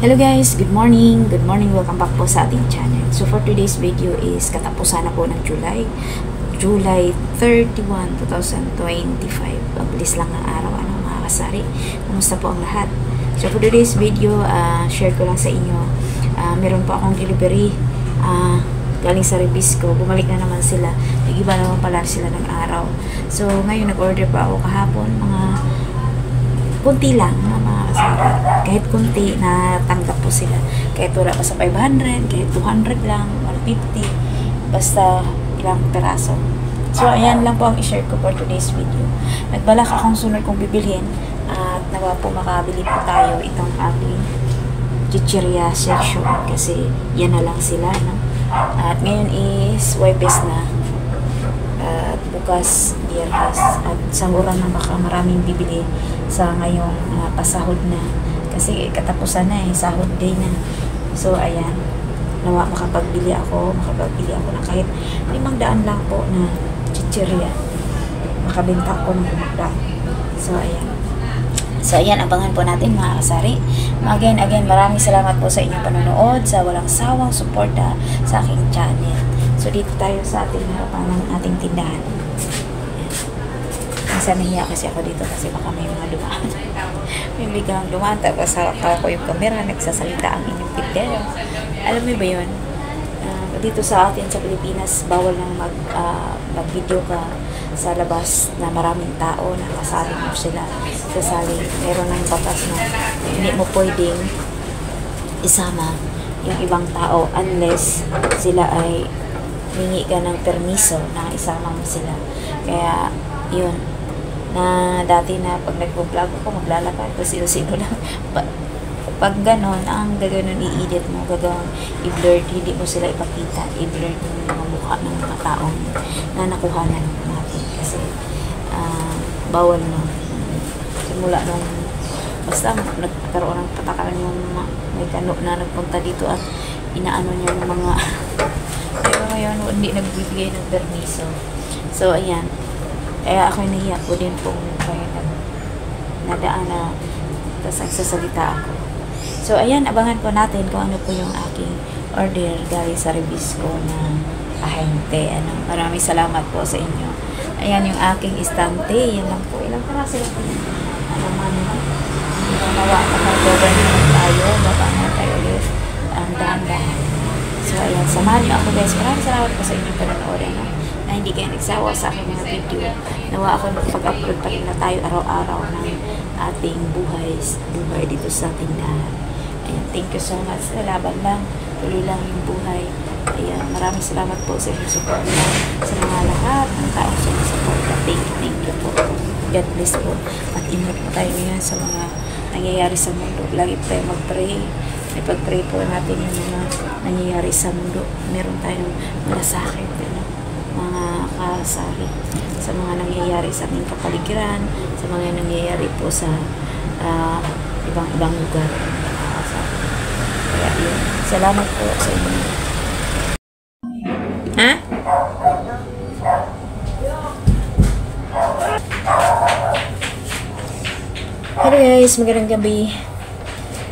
Hello guys, good morning. Good morning, welcome back po sa ating channel. So for today's video is katapusan na po ng July 31, 2025. Ang bilis lang ng araw, mga kasari. Kumusta po ang lahat? So for today's video, share ko lang sa inyo. Meron po akong delivery galing sa Rebisco. Bumalik na naman sila. Nag-iba naman pala sila ng araw. So ngayon nag-order pa ako kahapon, mga kunti lang, mga kasari. Kahit kunti, natanggap po sila. Kahit wala pa sa 500, kahit 200 lang, 150, basta ilang peraso. So, ayan lang po ang i-share ko for today's video. Nagbalak akong sunod kong bibilhin at nawa po makabili po tayo itong aking chichirya section kasi yan na lang sila, no? At ngayon is Webes na at bukas Biyernes at sahuran na baka maraming bibili sa ngayong pasahod na kasi katapusan na sahod day na. So ayan, nawa makapagbili ako ng kahit 500 lang po na chichirya, makabenta ko ng kumagdang. So ayan, abangan po natin mga kasari. Again, maraming salamat po sa inyong panonood, sa walang sawang suporta sa aking channel. So dito tayo sa ating harapan ng ating tindahan. Minsan nahiya kasi ako dito kasi baka may mga dumaan. May biglang dumaan, tapos hawak ko yung camera, nagsasalita ang inyong tindero. Alam mo ba yun? Dito sa atin sa Pilipinas, bawal nang mag-video ka sa labas na maraming tao, nakasali mo sila. Kasali, meron ng batas na hindi mo pwedeng isama yung ibang tao unless sila ay hingi ka ng permiso na isama mo sila. Kaya yun, na dati na pag nag-vlog ako, maglalakad ko sino-sino lang. Pag ganon, ang gaganon i-edit mo, gagawin i-blur, hindi mo sila ipakita, i-blur mo yung mga mukha ng mga taong na nakuhanan natin. Kasi bawal na. Simula nung basta nagkaroon ng patakaran yung may kano na nagpunta dito at inaano niya yung mga pero ngayon hindi nagbibigay ng permiso. So ayan, kaya ako'y nahiya ko din kung kaya nadaan na tapos nagsasalita ako. So ayan, abangan po natin kung ano po yung aking order galing sa Rebisco na ahente. Maraming salamat po sa inyo. Ayan yung aking istante. Yan lang po. Ilang karasa lang po yun. Naman nawa makagawa naman tayo. Baka na tayo ulit ang dahan-dahan. So ayan, samahan niyo ako guys. Maraming salamat po sa inyong panonood. Na hindi kayo nagsawa sa aking mga video. Nawa ako pag-upload pa rin na tayo araw-araw ng ating buhay dito sa tindahan. Ayan, thank you so much. Laban lang, tuloy lang yung buhay. Ayan, maraming salamat po sa inyong support sa mga lahat ng taong support. Thank you po. God bless po. At ingat po tayo ngayon sa mga nangyayari sa mundo. Lagi tayo mag-pray. Ipag-pray po natin yung mga nangyayari sa mundo. Meron tayong malasakit, mga kasari sa mga nangyayari sa ating kapaligiran, sa mga nangyayari po sa ibang lugar. Kaya yun. Salamat po sa inyo. Ha? Hello guys, magandang gabi.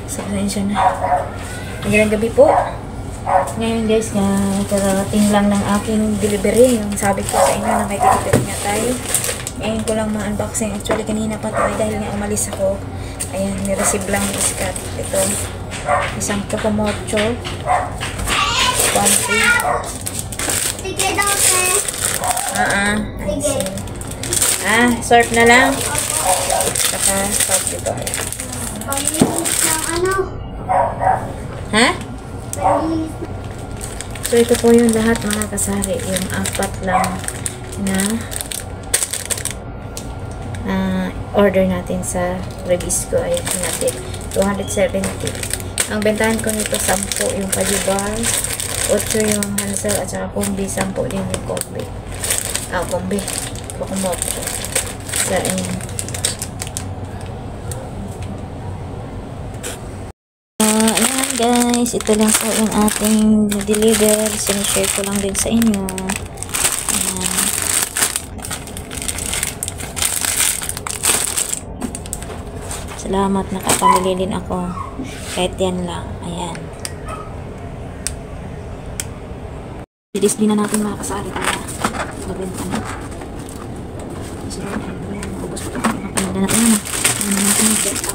Pasensya na. Magandang gabi po. Ngayon guys, nakarating lang ng aking delivery. Yung sabi ko sa inyo na may delivery nga tayo. Ngayon ko lang ma-unboxing. Actually, kanina pa tayo dahil nga umalis ako. Ayan, nireceive lang yung iskat. Ito, isang Tokomocho. 1-3. Sige daw, sir. Sige. Surf na lang. Saka, surf dito. Pag-inis ng ano? Ha? Pag-inis. So, ito po yung lahat mga kasari. Yung 4 lang na order natin sa Rebisco. Ayan natin. 270. Ang bentahan ko nito 10 yung Pajubar, 8 yung Hansel at saka Kombi, 10 din yung Kombi. Kombi. Tokomocho. So, ayan. Ayan guys, ito lang po yung ating deliver. Sinishare ko lang din sa inyo. Ayan. Salamat, nakapamili din ako. Kahit yan lang. Ayan. I-display na natin mga kasari para mabenta na. So, ubos ko ito. Mapalala na ito na. Ano na natin yung best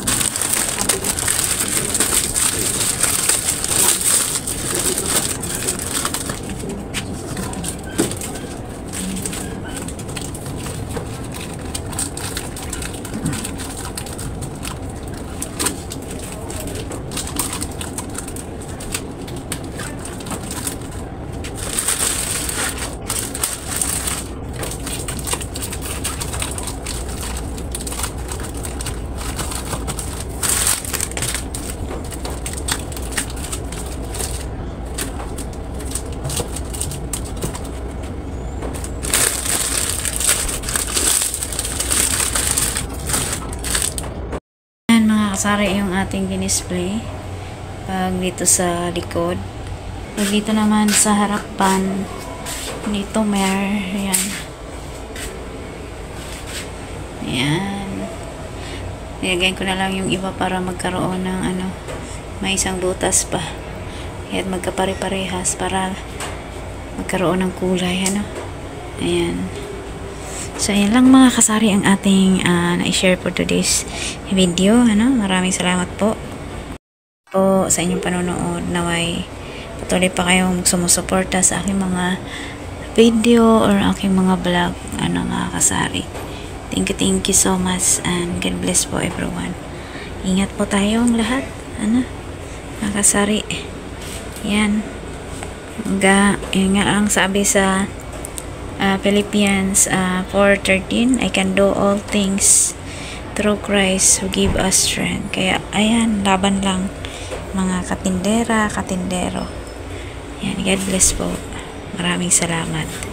ang kasari yung ating dinisplay pag dito sa likod, pag dito naman sa harapan dito yan nilagyan ko na lang yung iba para magkaroon ng may isang butas pa kaya magkapare-parehas para magkaroon ng kulay ayan. So, ayan lang mga kasari ang ating na-share for today's video. Maraming salamat po sa inyong panonood. Naway patuloy pa kayong sumusuporta sa aking mga video or aking mga vlog mga kasari. Thank you so much and God bless po everyone. Ingat po tayong lahat mga kasari. Yan nga ang sabi sa Philippians 4:13, I can do all things through Christ who give us strength. Kaya ayan, laban lang mga katindero. Yan, God bless po. Maraming salamat.